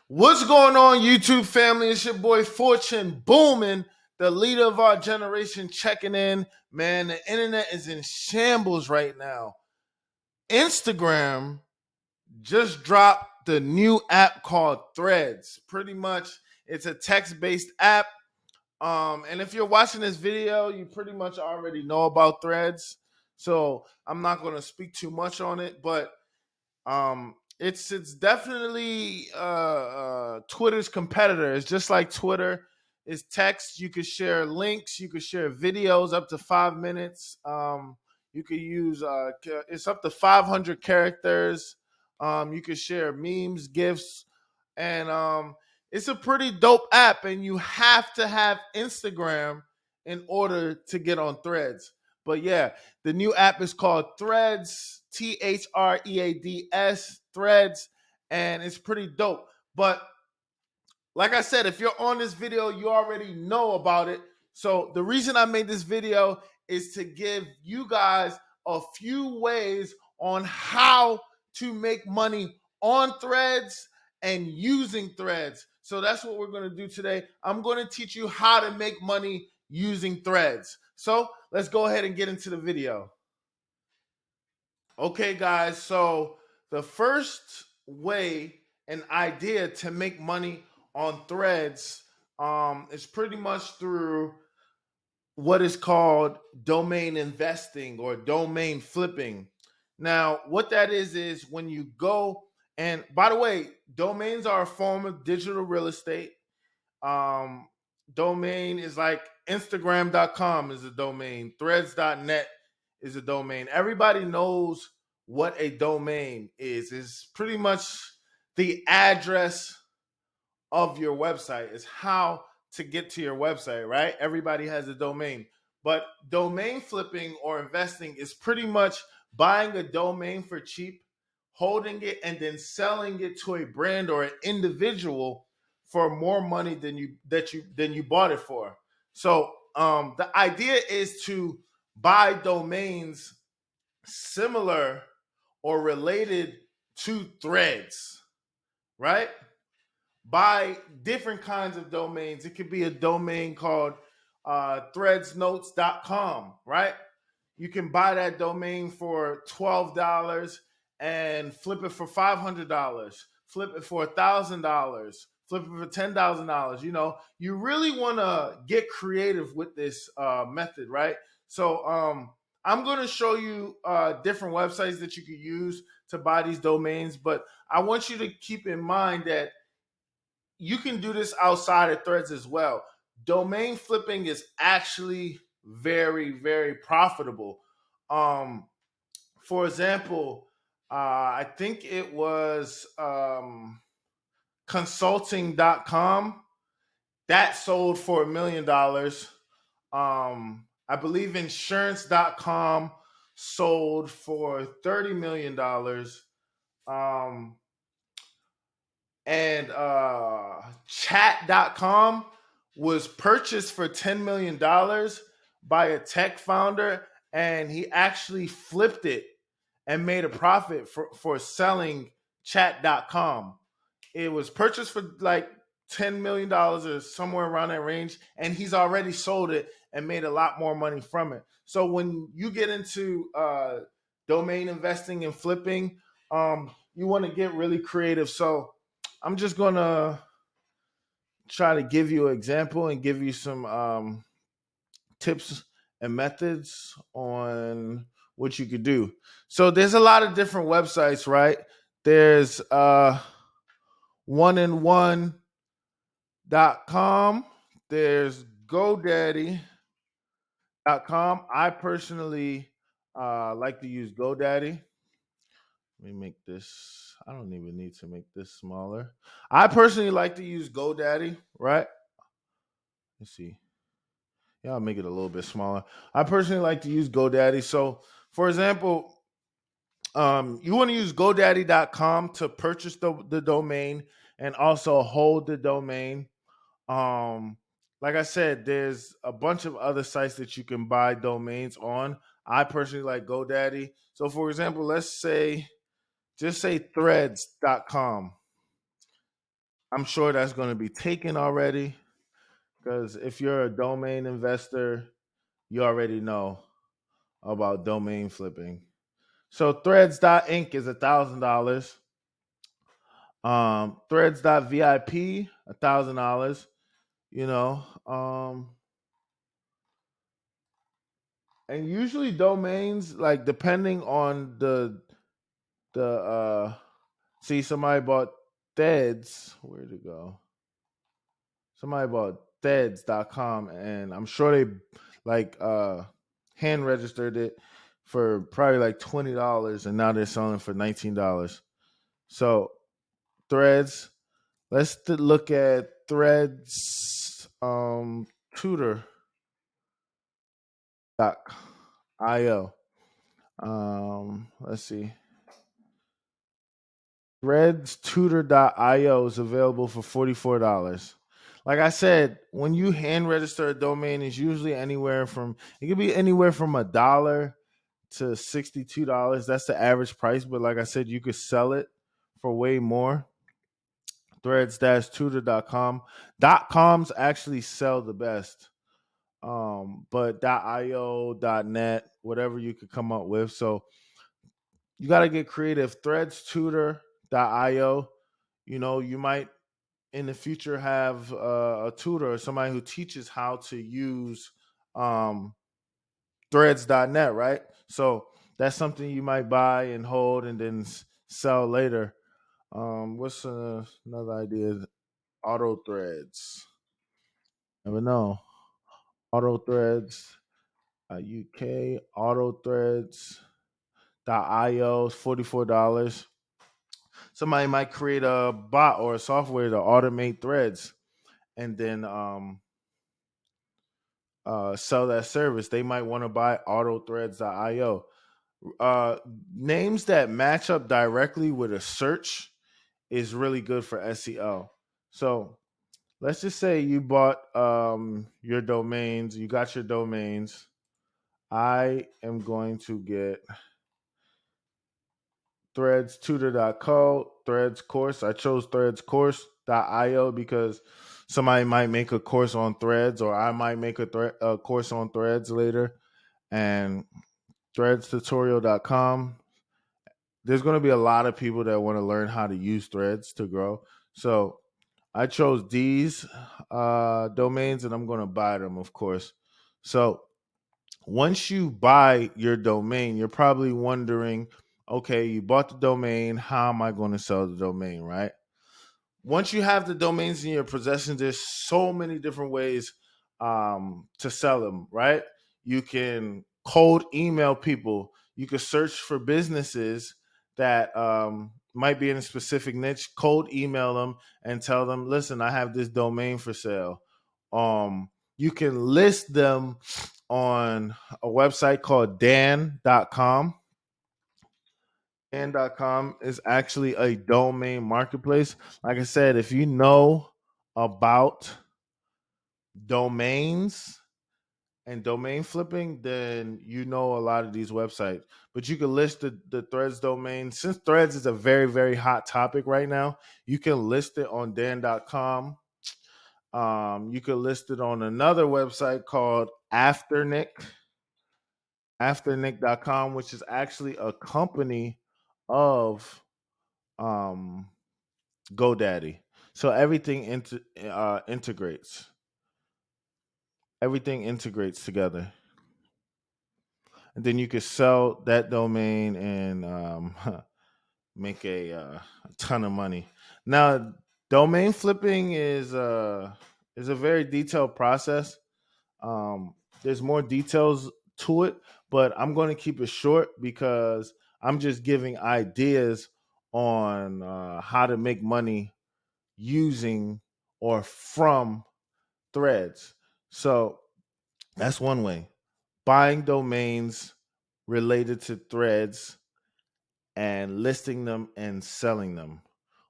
What's going on, YouTube family? It's your boy Fortune Booming, the leader of our generation, checking in. Man, the internet is in shambles right now. Instagram just dropped the new app called Threads. Pretty much, it's a text-based app. And if you're watching this video, you pretty much already know about Threads. So I'm not going to speak too much on it, but it's definitely Twitter's competitor. It's just like Twitter. It's text. You could share links. You could share videos up to 5 minutes. You could use it's up to 500 characters. You could share memes, gifs, and it's a pretty dope app. And you have to have Instagram in order to get on Threads. But yeah, the new app is called Threads, Threads, Threads, and it's pretty dope. But like I said, if you're on this video, you already know about it. So the reason I made this video is to give you guys a few ways on how to make money on Threads and using Threads. So that's what we're going to do today. I'm going to teach you how to make money using Threads. So let's go ahead and get into the video. Okay, guys, so the first way and idea to make money on Threads is pretty much through what is called domain investing or domain flipping. Now, what that is when you go, and by the way, domains are a form of digital real estate. Um, Domain is like Instagram.com is a domain, threads.net is a domain. Everybody knows what a domain is. It's pretty much the address of your website, is how to get to your website, right? Everybody has a domain. But domain flipping or investing is pretty much buying a domain for cheap, holding it, and then selling it to a brand or an individual for more money than you bought it for. So the idea is to buy domains similar or related to Threads, right? Buy different kinds of domains. It could be a domain called threadsnotes.com, right? You can buy that domain for $12 and flip it for $500, flip it for $1,000, flip it for $10,000. You really want to get creative with this method, right? So I'm going to show you different websites that you could use to buy these domains, but I want you to keep in mind that you can do this outside of Threads as well. Domain flipping is actually very, very profitable. Um, for example, I think it was consulting.com that sold for $1 million. I believe insurance.com sold for $30 million. Um, and chat.com was purchased for $10 million by a tech founder, and he actually flipped it and made a profit for selling chat.com. It was purchased for like $10 million or somewhere around that range, and he's already sold it and made a lot more money from it. So when you get into domain investing and flipping, you want to get really creative. So I'm just gonna try to give you an example and give you some tips and methods on what you could do. So there's a lot of different websites, right? There's oneandone.com. There's GoDaddy.com. I personally like to use GoDaddy. Let me make this. I don't even need to make this smaller. I personally like to use GoDaddy, right? Let's see. Yeah, I'll make it a little bit smaller. I personally like to use GoDaddy. So, for example, you want to use GoDaddy.com to purchase the domain and also hold the domain. Um, like I said, there's a bunch of other sites that you can buy domains on. I personally like GoDaddy. So, for example, just say threads.com. I'm sure that's going to be taken already because if you're a domain investor, you already know about domain flipping. So threads.inc is $1,000. Threads.vip, $1,000. You know, and usually domains, like depending on the see, somebody bought Theds. Where'd it go? Somebody bought Theds.com, and I'm sure they like hand registered it for probably like $20, and now they're selling for $19. So Threads. Let's look at Threads tutor.io. Let's see. ThreadsTutor.io is available for $44. Like I said, when you hand register a domain, it's usually anywhere from it could be anywhere from $1 to $62. That's the average price. But like I said, you could sell it for way more. Threads-tutor.com. .coms actually sell the best. But .io, .net, whatever you could come up with. So you got to get creative. ThreadsTutor.io. You know, you might in the future have a tutor or somebody who teaches how to use um, threads.net, right? So that's something you might buy and hold and then sell later. What's another idea? Auto threads. Never know. Auto threads. UK auto threads. .io is $44. Somebody might create a bot or a software to automate threads and then sell that service. They might want to buy autothreads.io. Uh, Names that match up directly with a search is really good for SEO. So let's just say you bought your domains, you got your domains. I am going to get threadstutor.co, threads course. I chose threadscourse.io because somebody might make a course on threads, or I might make a course on threads later. And threadstutorial.com. There's going to be a lot of people that want to learn how to use threads to grow. So I chose these domains and I'm going to buy them, of course. So once you buy your domain, you're probably wondering, okay, you bought the domain. How am I going to sell the domain, right? Once you have the domains in your possession, there's so many different ways to sell them, right? You can cold email people. You can search for businesses that might be in a specific niche, cold email them and tell them, listen, I have this domain for sale. You can list them on a website called Dan.com. Dan.com is actually a domain marketplace. Like I said, if you know about domains and domain flipping, then you know a lot of these websites. But you can list the Threads domain. Since Threads is a very, very hot topic right now, you can list it on Dan.com. You can list it on another website called Afternick.com, which is actually a company of um, GoDaddy. So integrates. Everything integrates together, and then you could sell that domain and make a ton of money. Now, domain flipping is a very detailed process. Um, there's more details to it, but I'm going to keep it short because I'm just giving ideas on how to make money using or from threads. So that's one way. Buying domains related to threads and listing them and selling them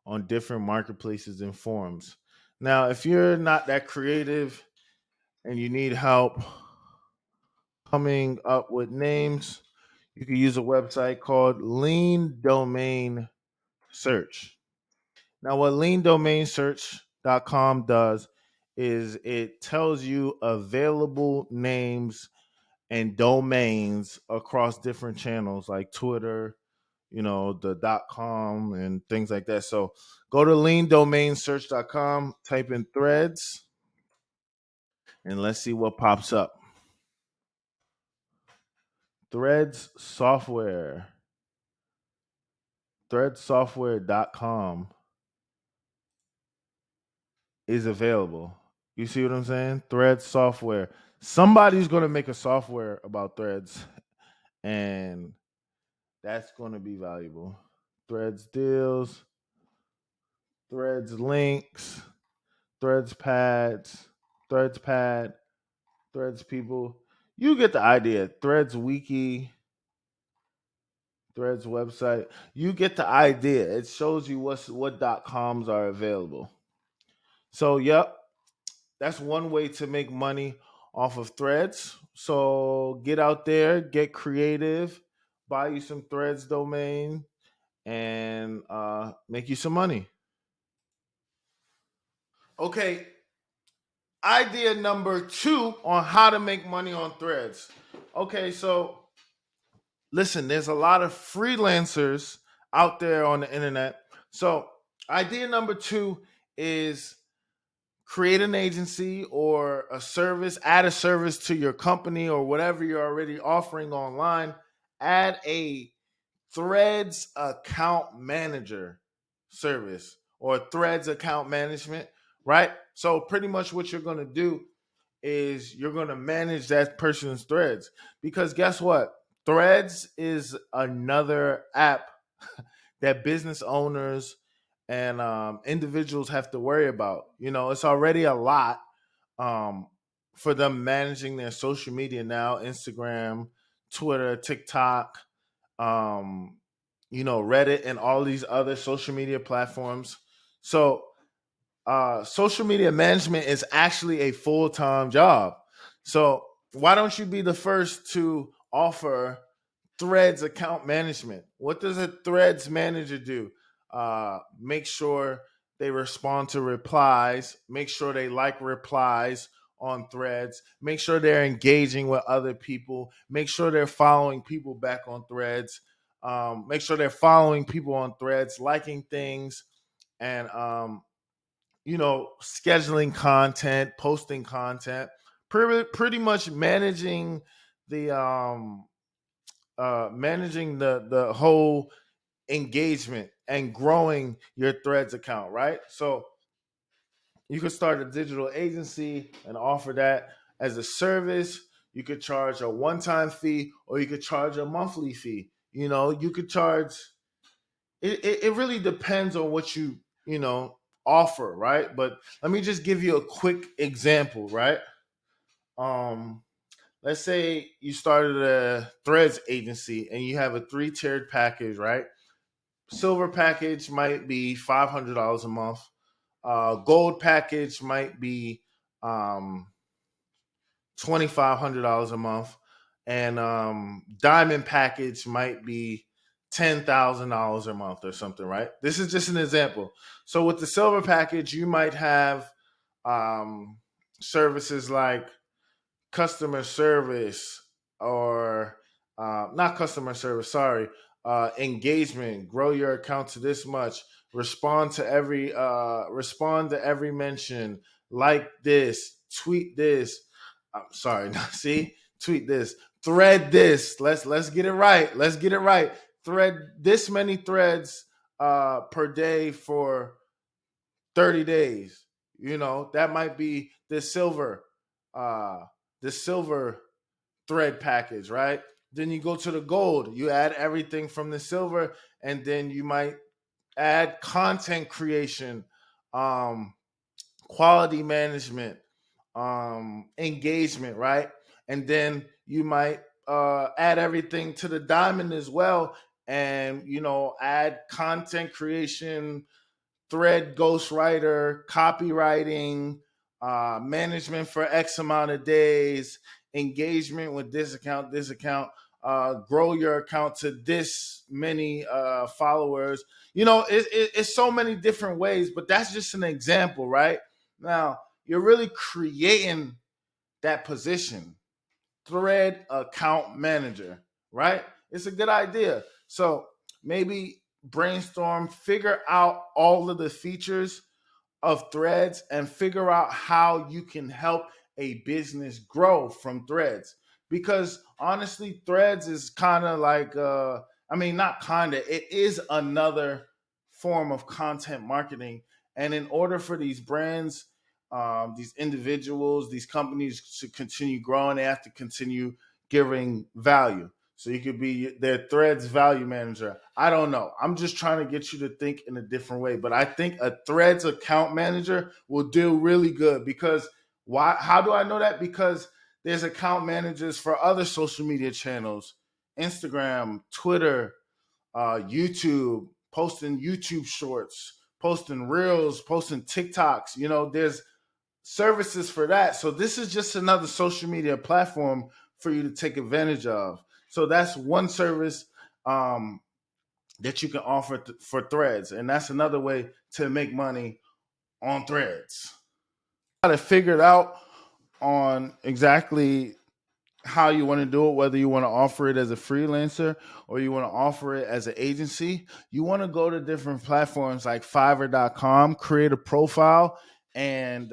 on different marketplaces and forums. Now, if you're not that creative and you need help coming up with names, you can use a website called Lean Domain Search. Now, what leandomainsearch.com does is it tells you available names and domains across different channels like Twitter, the .com and things like that. So go to leandomainsearch.com, type in threads, and let's see what pops up. Threads software. Threadsoftware.com is available. You see what I'm saying? Threads software. Somebody's going to make a software about threads, and that's going to be valuable. Threads deals, threads links, threads pads, threads pad, threads people. You get the idea. Threads wiki, threads website. You get the idea. It shows you what .coms are available. So, yep, that's one way to make money off of threads. So get out there, get creative, buy you some threads domain, and make you some money. Okay, idea number 2 on how to make money on threads. Okay, so listen, there's a lot of freelancers out there on the internet. So idea number 2 is create an agency or a service, add a service to your company or whatever you're already offering online, add a Threads account manager service or Threads account management, right? So pretty much what you're going to do is you're going to manage that person's threads, because guess what? Threads is another app that business owners and individuals have to worry about. It's already a lot um, for them managing their social media now: Instagram, Twitter, TikTok, Reddit, and all these other social media platforms. So, social media management is actually a full time job. So, why don't you be the first to offer Threads account management? What does a Threads manager do? Make sure they respond to replies, make sure they like replies on Threads, make sure they're engaging with other people, make sure they're following people back on Threads, make sure they're following people on Threads, liking things, and scheduling content, posting content, pretty much the managing the whole engagement and growing your Threads account, right? So you could start a digital agency and offer that as a service. You could charge a one-time fee, or you could charge a monthly fee. You could charge. It really depends on what offer, right? But let me just give you a quick example, right? Um, let's say you started a Threads agency and you have a 3-tiered package, right? Silver package might be $500 a month. Gold package might be um, $2,500 a month, and diamond package might be $10,000 a month or something. Right? This is just an example. So with the silver package, you might have um, services like customer service, or not customer service, sorry, engagement. Grow your account to this much. Respond to every mention. Like this. Tweet this. I'm sorry. See, tweet this. Thread this. Let's get it right. Let's get it right. Thread this many threads per day for 30 days. That might be uh the silver thread package, right? Then you go to the gold, you add everything from the silver, and then you might add content creation, um quality management, engagement, right? And then you might add everything to the diamond as well, and add content creation, thread ghostwriter, copywriting, management for X amount of days, engagement with this account, grow your account to this many followers. It's so many different ways, but that's just an example, right? Now, you're really creating that position, thread account manager, right? It's a good idea. So maybe brainstorm, figure out all of the features of threads and figure out how you can help a business grow from threads. Because honestly, threads is kind of like, I mean, not kind of, it is another form of content marketing. And in order for these brands, these individuals, these companies to continue growing, they have to continue giving value. So you could be their threads value manager. I don't know. I'm just trying to get you to think in a different way. But I think a threads account manager will do really good because why? How do I know that? Because there's account managers for other social media channels, Instagram, Twitter, YouTube, posting YouTube shorts, posting reels, posting TikToks. There's services for that. So this is just another social media platform for you to take advantage of. So that's one service that you can offer for threads. And that's another way to make money on threads. Got to figure it out on exactly how you want to do it, whether you want to offer it as a freelancer or you want to offer it as an agency. You want to go to different platforms like Fiverr.com, create a profile, and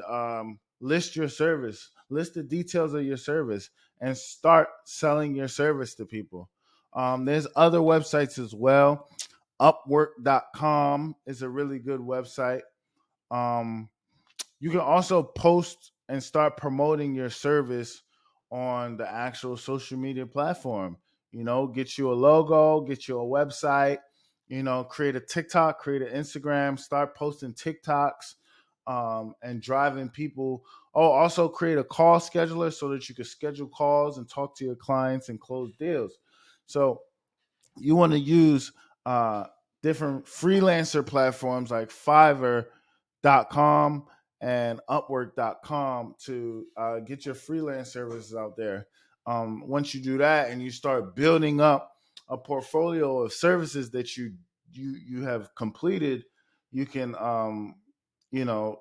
list your service, list the details of your service, and start selling your service to people. There's other websites as well. Upwork.com is a really good website. Um, you can also post and start promoting your service on the actual social media platform. Get you a logo, get you a website, create a TikTok, create an Instagram, start posting TikToks, and driving people. Oh, also create a call scheduler so that you can schedule calls and talk to your clients and close deals. So you want to use uh, different freelancer platforms like Fiverr.com and Upwork.com to get your freelance services out there. Once you do that and you start building up a portfolio of services that you have completed, you can you know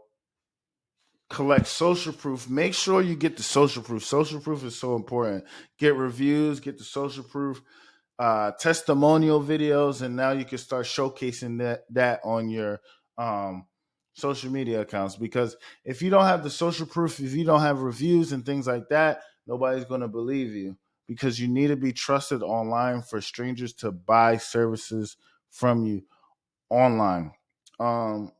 collect social proof. Make sure you get the social proof. Social proof is so important. Get reviews, get the social proof, testimonial videos, and now you can start showcasing that on your um, social media accounts. Because if you don't have the social proof, if you don't have reviews and things like that, nobody's going to believe you. Because you need to be trusted online for strangers to buy services from you online. Um,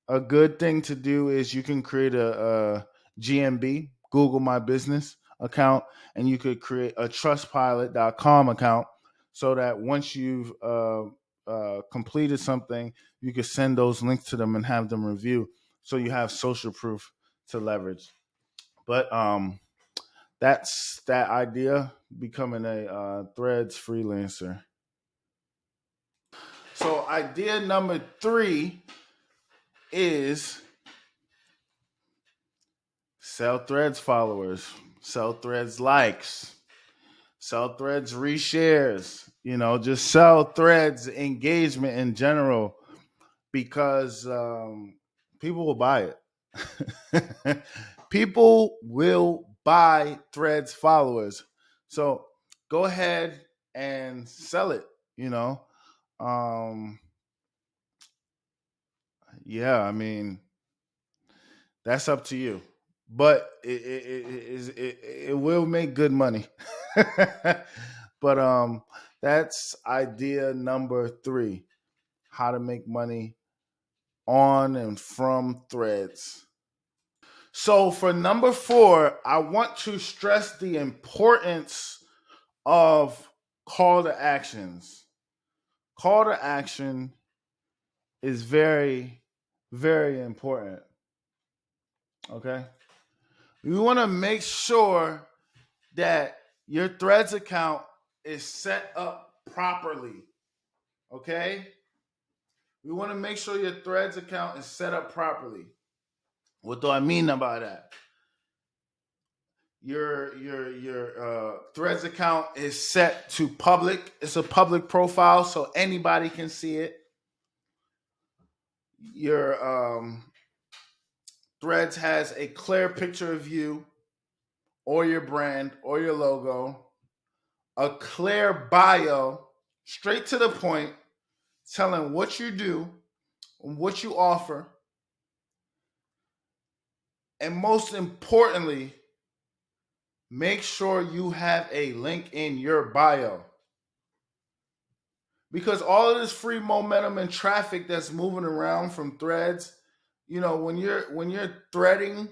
a good thing to do is you can create a GMB, Google My Business account, and you could create a trustpilot.com account so that once you've completed something, you can send those links to them and have them review. So you have social proof to leverage. But that's that idea, becoming a Threads freelancer. So idea number 3 is sell Threads followers, sell Threads likes, sell Threads reshares, just sell Threads engagement in general because people will buy it. People will buy Threads followers. So go ahead and sell it, you know. Um, yeah, I mean, that's up to you. But it will make good money. But that's idea number 3, how to make money on and from threads. So for number 4, I want to stress the importance of call to actions. Call to action is very, very important. Okay. You want to make sure that your threads account is set up properly. Okay. We want to make sure your threads account is set up properly. What do I mean by that? your Threads account is set to public. It's a public profile, so anybody can see it. Your Threads has a clear picture of you or your brand or your logo, a clear bio, straight to the point, telling what you do, what you offer, and most importantly, make sure you have a link in your bio. Because all of this free momentum and traffic that's moving around from threads, when you're threading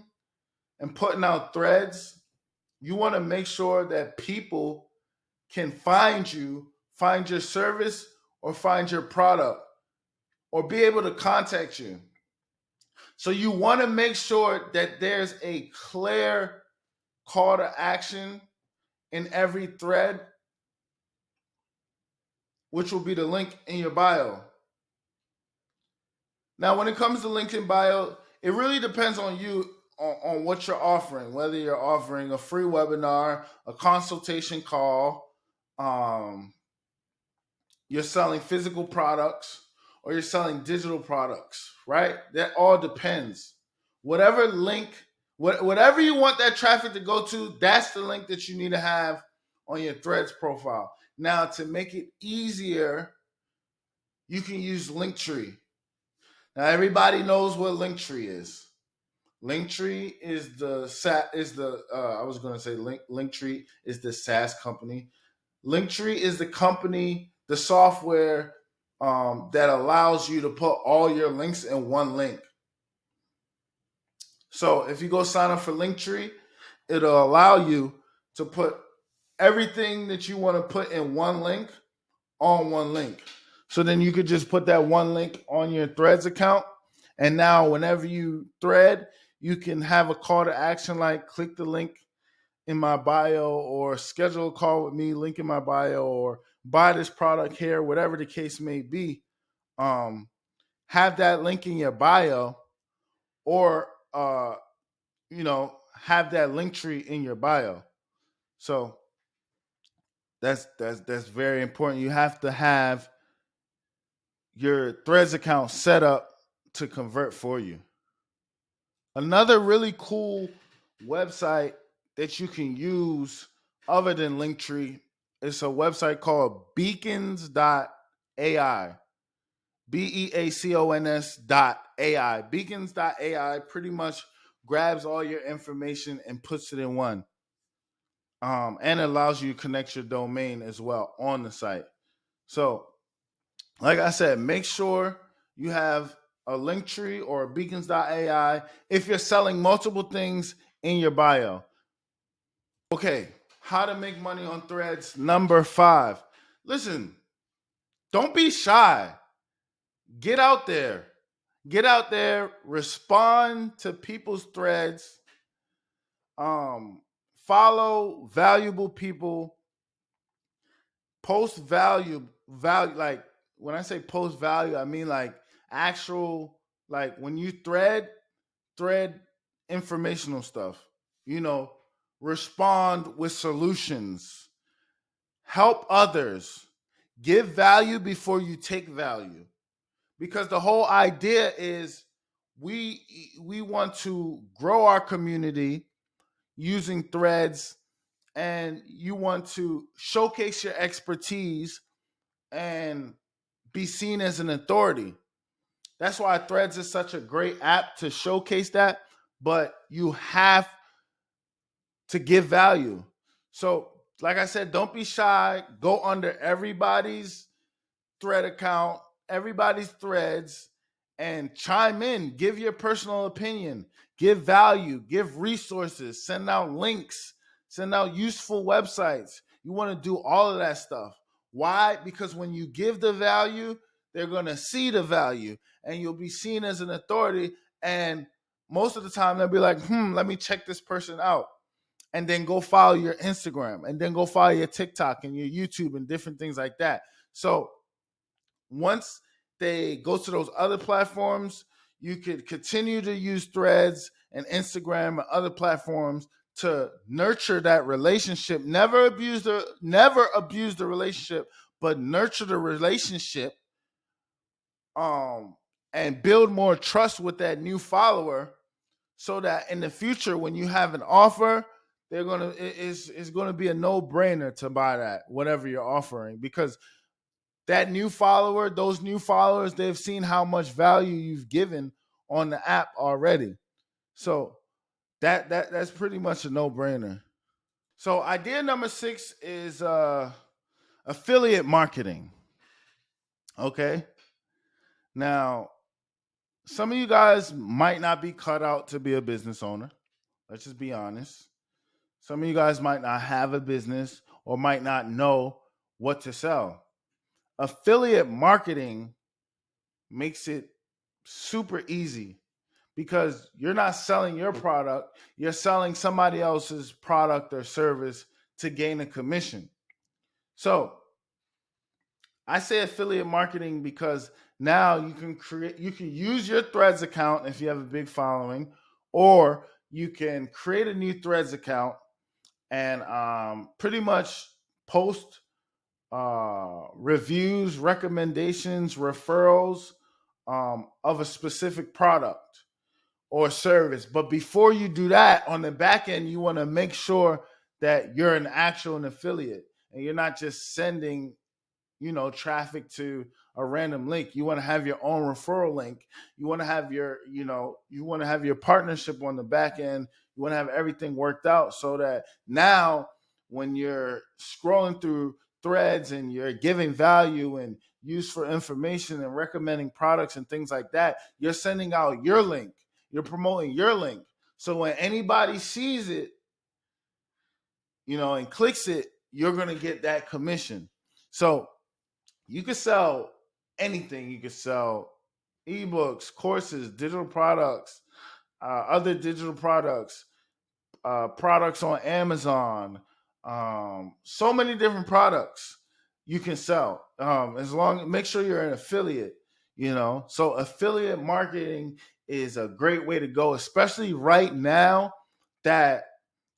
and putting out threads, you want to make sure that people can find you, find your service, or find your product, or be able to contact you. So you want to make sure that there's a clear call to action in every thread, which will be the link in your bio. Now, when it comes to LinkedIn bio, it really depends on you on what you're offering, whether you're offering a free webinar, a consultation call, um, you're selling physical products, or you're selling digital products, right? That all depends. Whatever link, whatever you want that traffic to go to, that's the link that you need to have on your Threads profile. Now, to make it easier, you can use Linktree. Now, everybody knows what Linktree is. Linktree is the I was going to say Linktree is the SaaS company. Linktree is the company, the software that allows you to put all your links in one link. So if you go sign up for Linktree, it'll allow you to put everything that you want to put in one link on one link. So then you could just put that one link on your Threads account. And now whenever you thread, you can have a call to action like click the link in my bio, or schedule a call with me, link in my bio, or buy this product here, whatever the case may be. Have that link in your bio, or have that link tree in your bio. So that's very important. You have to have your Threads account set up to convert for you. Another really cool website that you can use other than Linktree is a website called beacons.ai. beacons.ai. Beacons.ai pretty much grabs all your information and puts it in one. And allows you to connect your domain as well on the site. So, like I said, make sure you have a Linktree or a beacons.ai if you're selling multiple things in your bio. Okay, how to make money on Threads. Number 5. Listen, don't be shy. Get out there. Get out there, respond to people's threads, follow valuable people, post value, like when I say post value, I mean like actual, like when you thread informational stuff, respond with solutions, help others, give value before you take value. Because the whole idea is we want to grow our community using threads, and you want to showcase your expertise and be seen as an authority. That's why Threads is such a great app to showcase that, but you have to give value. So, like I said, don't be shy. Go under everybody's thread account, everybody's threads, and chime in. Give your personal opinion, give value, give resources, send out links, send out useful websites. You want to do all of that stuff. Why? Because when you give the value, they're going to see the value, and you'll be seen as an authority. And most of the time, they'll be like, let me check this person out. And then go follow your Instagram, and then go follow your TikTok and your YouTube and different things like that. So once they go to those other platforms, you could continue to use Threads and Instagram and other platforms to nurture that relationship. Never abuse the relationship, but nurture the relationship, um, and build more trust with that new follower, so that in the future when you have an offer, it's gonna be a no brainer to buy that whatever you're offering, because those new followers, they've seen how much value you've given on the app already. So that's pretty much a no brainer. So idea number 6 is affiliate marketing. Okay, now some of you guys might not be cut out to be a business owner. Let's just be honest. Some of you guys might not have a business or might not know what to sell. Affiliate marketing makes it super easy, because you're not selling your product, you're selling somebody else's product or service to gain a commission. So I say affiliate marketing because now you can use your Threads account if you have a big following, or you can create a new Threads account and pretty much post reviews, recommendations, referrals of a specific product or service. But before you do that, on the back end, you want to make sure that you're an actual affiliate and you're not just sending traffic to a random link. You want to have your own referral link. You want to have your partnership on the back end. You want to have everything worked out, so that now when you're scrolling through threads and you're giving value and useful information and recommending products and things like that, you're sending out your link. You're promoting your link. So when anybody sees it, and clicks it, you're going to get that commission. So you could sell anything. You could sell ebooks, courses, digital products, other digital products, products on Amazon. So many different products you can sell. Make sure you're an affiliate. So affiliate marketing is a great way to go, especially right now that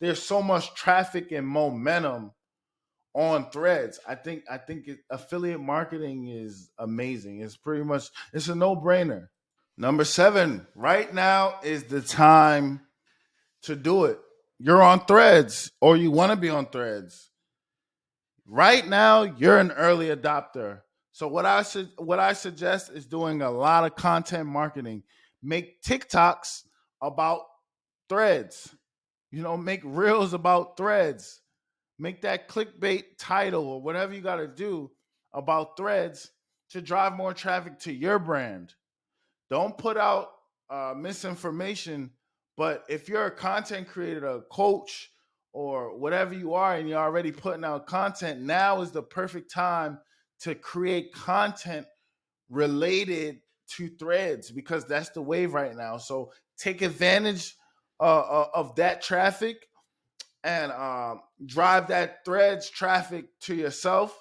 there's so much traffic and momentum on threads. Affiliate marketing is amazing. It's a no-brainer. Number 7, right now is the time to do it. You're on threads or you want to be on threads. Right now, you're an early adopter. So what I suggest is doing a lot of content marketing. Make TikToks about threads. Make reels about threads. Make that clickbait title or whatever you got to do about threads to drive more traffic to your brand. Don't put out misinformation. But if you're a content creator, a coach, or whatever you are, and you're already putting out content, now is the perfect time to create content related to threads, because that's the wave right now. So take advantage of that traffic and drive that threads traffic to yourself,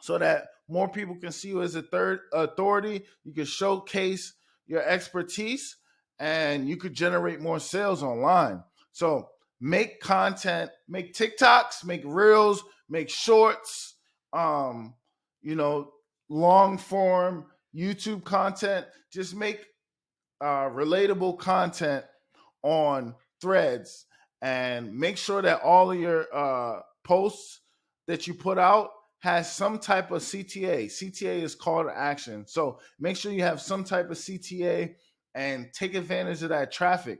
so that more people can see you as a third authority. You can showcase your expertise and you could generate more sales online. So make content, make TikToks, make reels, make shorts, um, you know, long form YouTube content. Just make relatable content on threads, and make sure that all of your posts that you put out has some type of CTA. CTA is call to action. So make sure you have some type of CTA and take advantage of that traffic.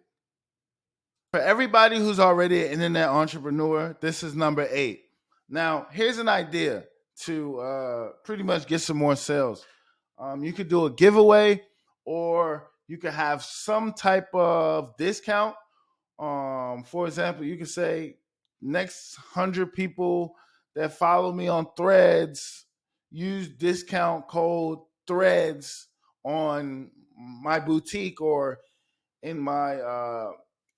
For everybody who's already an internet entrepreneur, this is number 8. Now, here's an idea to pretty much get some more sales. You could do a giveaway, or you could have some type of discount. For example, you could say next 100 people that follow me on Threads use discount code Threads on my boutique, or in my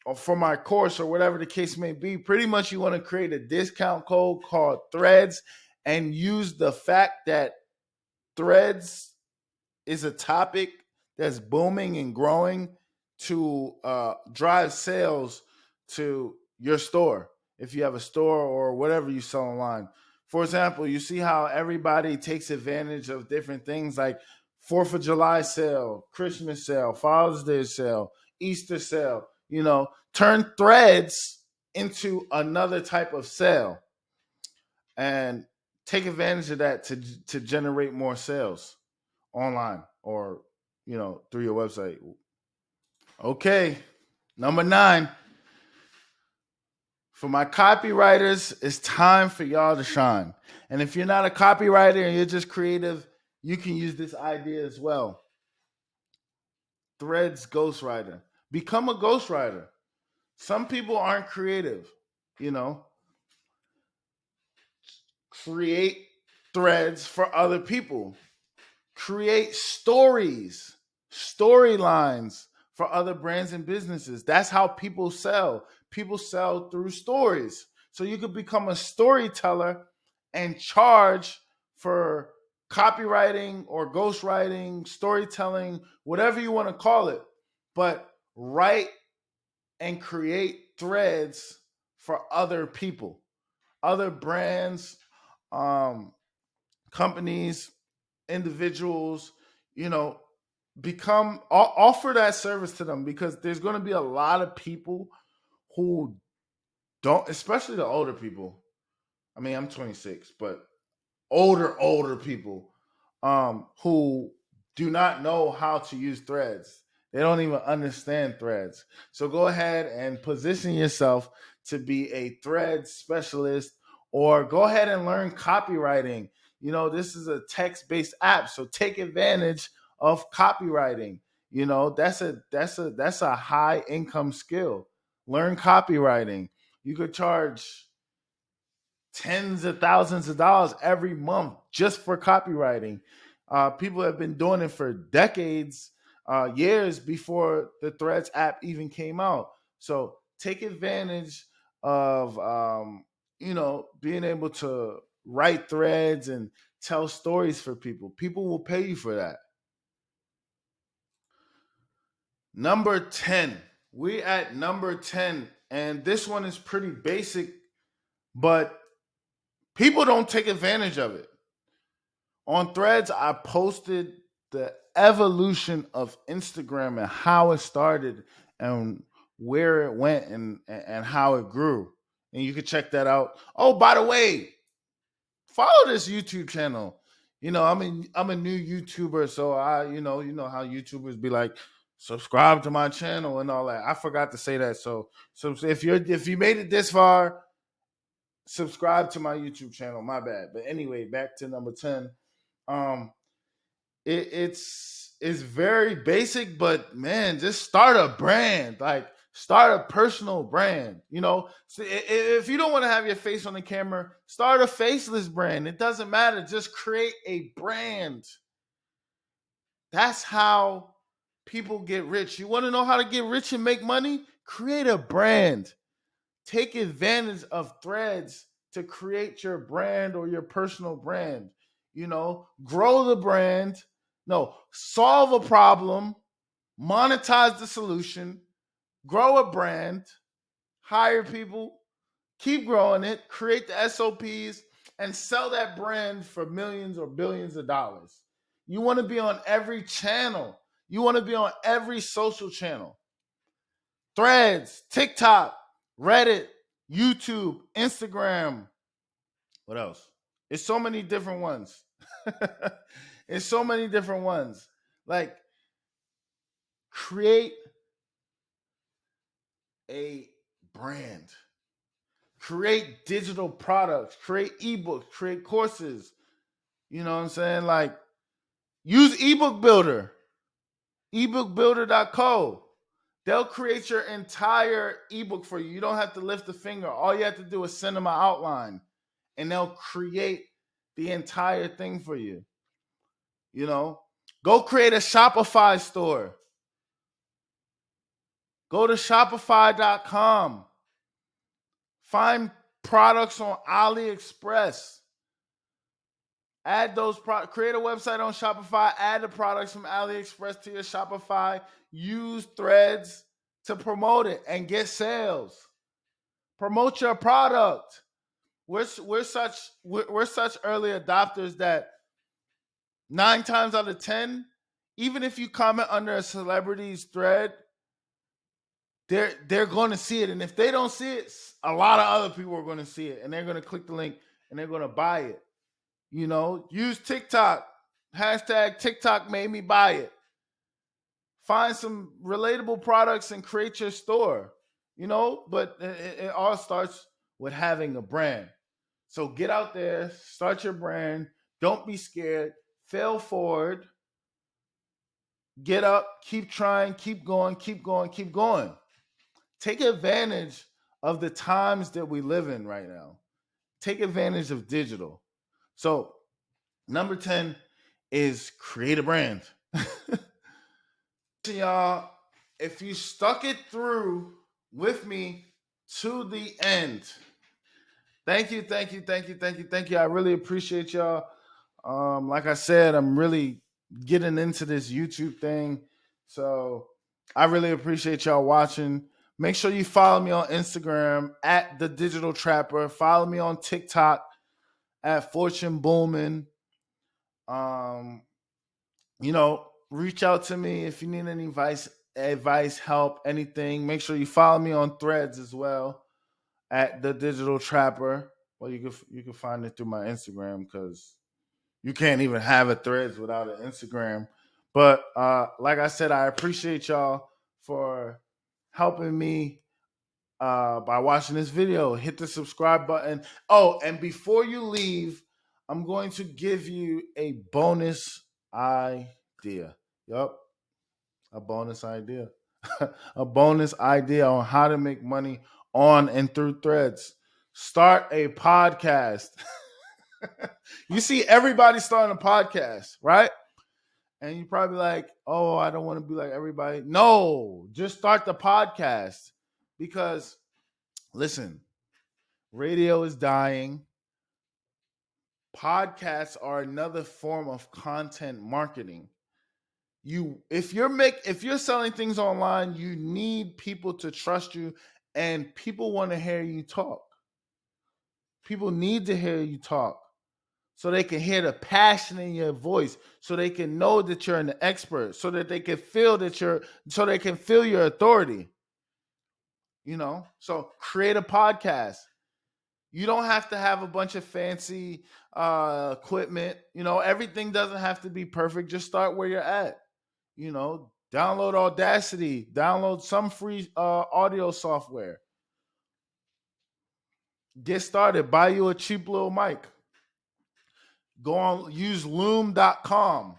or for my course, or whatever the case may be. Pretty much you want to create a discount code called Threads, and use the fact that Threads is a topic that's booming and growing to drive sales to your store, if you have a store or whatever you sell online. For example, you see how everybody takes advantage of different things like 4th of July sale, Christmas sale, Father's Day sale, Easter sale. Turn threads into another type of sale and take advantage of that to generate more sales online or through your website. Okay, number 9. For my copywriters, it's time for y'all to shine. And if you're not a copywriter and you're just creative, you can use this idea as well. Threads ghostwriter. Become a ghostwriter. Some people aren't creative, you know. Create threads for other people. Create stories, storylines for other brands and businesses. That's how people sell. People sell through stories. So you could become a storyteller and charge for copywriting or ghostwriting, storytelling, whatever you want to call it. But write and create threads for other people, other brands, um, companies, individuals, you know, offer that service to them, because there's going to be a lot of people who don't, especially the older people. I mean, I'm 26, but older people who do not know how to use threads. They don't even understand threads. So go ahead and position yourself to be a thread specialist, or go ahead and learn copywriting. This is a text-based app, so take advantage of copywriting. That's a high income skill. Learn copywriting. You could charge tens of thousands of dollars every month just for copywriting. People have been doing it for decades, years before the Threads app even came out. So take advantage of, being able to write threads and tell stories for people. People will pay you for that. Number 10. We at number 10. And this one is pretty basic, but people don't take advantage of it. On Threads, I posted the evolution of Instagram and how it started and where it went and how it grew. And you can check that out. Oh, by the way, follow this YouTube channel. I'm a new YouTuber, so you know how YouTubers be like, subscribe to my channel and all that. I forgot to say that. So if you made it this far, subscribe to my YouTube channel. My bad. But anyway, back to number 10. Um, it's very basic, but man, just start a brand. Like, start a personal brand. So if you don't want to have your face on the camera, start a faceless brand. It doesn't matter. Just create a brand. That's how people get rich. You want to know how to get rich and make money? Create a brand. Take advantage of threads to create your brand or your personal brand. Grow the brand. No, solve a problem, monetize the solution, grow a brand, hire people, keep growing it, create the SOPs, and sell that brand for millions or billions of dollars. You want to be on every channel. You want to be on every social channel. Threads, TikTok, Reddit, YouTube, Instagram. What else? It's so many different ones. It's so many different ones. Like, create a brand. Create digital products. Create ebooks. Create courses. You know what I'm saying? Like, use ebook builder. ebookbuilder.co. They'll create your entire ebook for you. You don't have to lift a finger. All you have to do is send them an outline, and they'll create the entire thing for you. Go create a Shopify store. Go to shopify.com. Find products on AliExpress. Add those products. Create a website on Shopify. Add the products from AliExpress to your Shopify. Use threads to promote it and get sales. Promote your product. We're such early adopters that 9 times out of 10, even if you comment under a celebrity's thread, they're going to see it, and if they don't see it, a lot of other people are going to see it, and they're going to click the link and they're going to buy it. Use TikTok. Hashtag TikTok made me buy it. Find some relatable products and create your store. But it all starts with having a brand. So get out there, start your brand. Don't be scared. Fail forward. Get up, keep trying, keep going, keep going, keep going. Take advantage of the times that we live in right now. Take advantage of digital. So, number 10 is create a brand. Listen, y'all, if you stuck it through with me to the end, thank you, thank you, thank you, thank you, thank you. I really appreciate y'all. Like I said, I'm really getting into this YouTube thing. So I really appreciate y'all watching. Make sure you follow me on Instagram at The Digital Trapper. Follow me on TikTok at Fortune Booming. Reach out to me if you need any advice, help, anything. Make sure you follow me on Threads as well at The Digital Trapper. Well, you can find it through my Instagram because you can't even have a Threads without an Instagram. But like I said, I appreciate y'all for helping me by watching this video. Hit the subscribe button. Oh, and before you leave, I'm going to give you a bonus idea. Yup, a bonus idea. A bonus idea on how to make money on and through Threads. Start a podcast. You see everybody starting a podcast, right? And you probably like, oh, I don't want to be like everybody. No, just start the podcast. Because, listen, radio is dying. Podcasts are another form of content marketing. If you're selling things online, you need people to trust you, and people want to hear you talk. People need to hear you talk so they can hear the passion in your voice, so they can know that you're an expert, so that they can feel so they can feel your authority. So create a podcast. You don't have to have a bunch of fancy equipment. Everything doesn't have to be perfect. Just start where you're at. Download Audacity, download some free audio software. Get started. Buy you a cheap little mic. Go on, use loom.com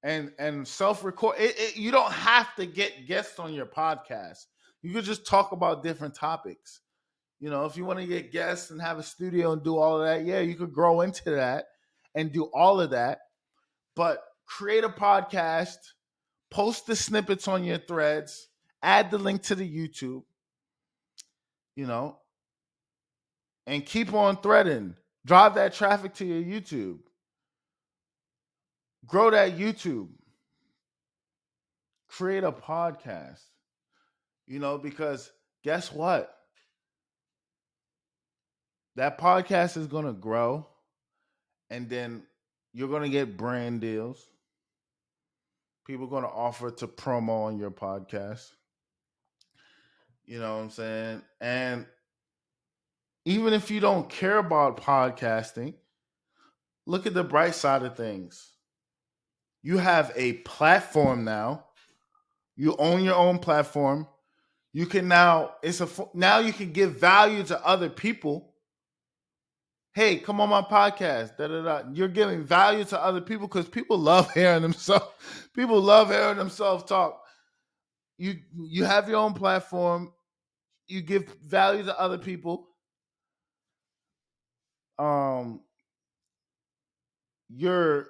and self-record. You don't have to get guests on your podcast. You could just talk about different topics. If you want to get guests and have a studio and do all of that, yeah, you could grow into that and do all of that. But create a podcast, post the snippets on your threads, add the link to the YouTube, and keep on threading. Drive that traffic to your YouTube. Grow that YouTube. Create a podcast. Because guess what? That podcast is going to grow, and then you're going to get brand deals. People are going to offer to promo on your podcast. You know what I'm saying? And even if you don't care about podcasting, look at the bright side of things. You have a platform now. You own your own platform. You can now you can give value to other people. Hey, come on my podcast. Da, da, da. You're giving value to other people because people love hearing themselves. People love hearing themselves talk. You have your own platform. You give value to other people. You're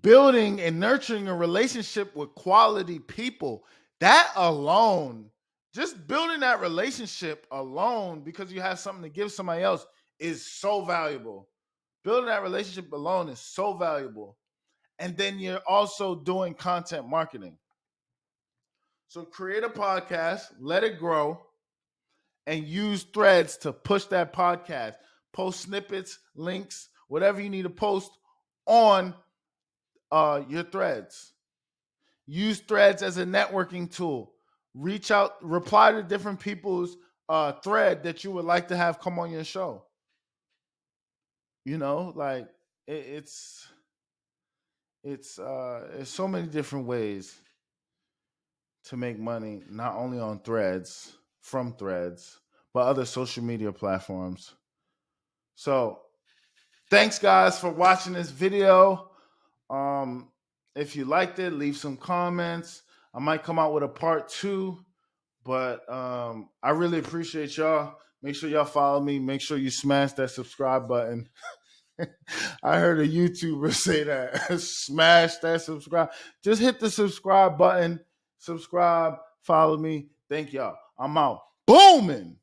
building and nurturing a relationship with quality people. That alone, just building that relationship alone because you have something to give somebody else is so valuable. Building that relationship alone is so valuable. And then you're also doing content marketing. So create a podcast, let it grow, and use Threads to push that podcast. Post snippets, links, whatever you need to post on your Threads. Use Threads as a networking tool. Reach out, reply to different people's thread that you would like to have come on your show. You know, like it's there's so many different ways to make money, not only on Threads, from Threads, but other social media platforms. So thanks guys for watching this video. If you liked it, leave some comments. I might come out with a part 2, but I really appreciate y'all. Make sure y'all follow me. Make sure you smash that subscribe button. I heard a YouTuber say that. Smash that subscribe. Just hit the subscribe button. Subscribe. Follow me. Thank y'all. I'm out. Booming.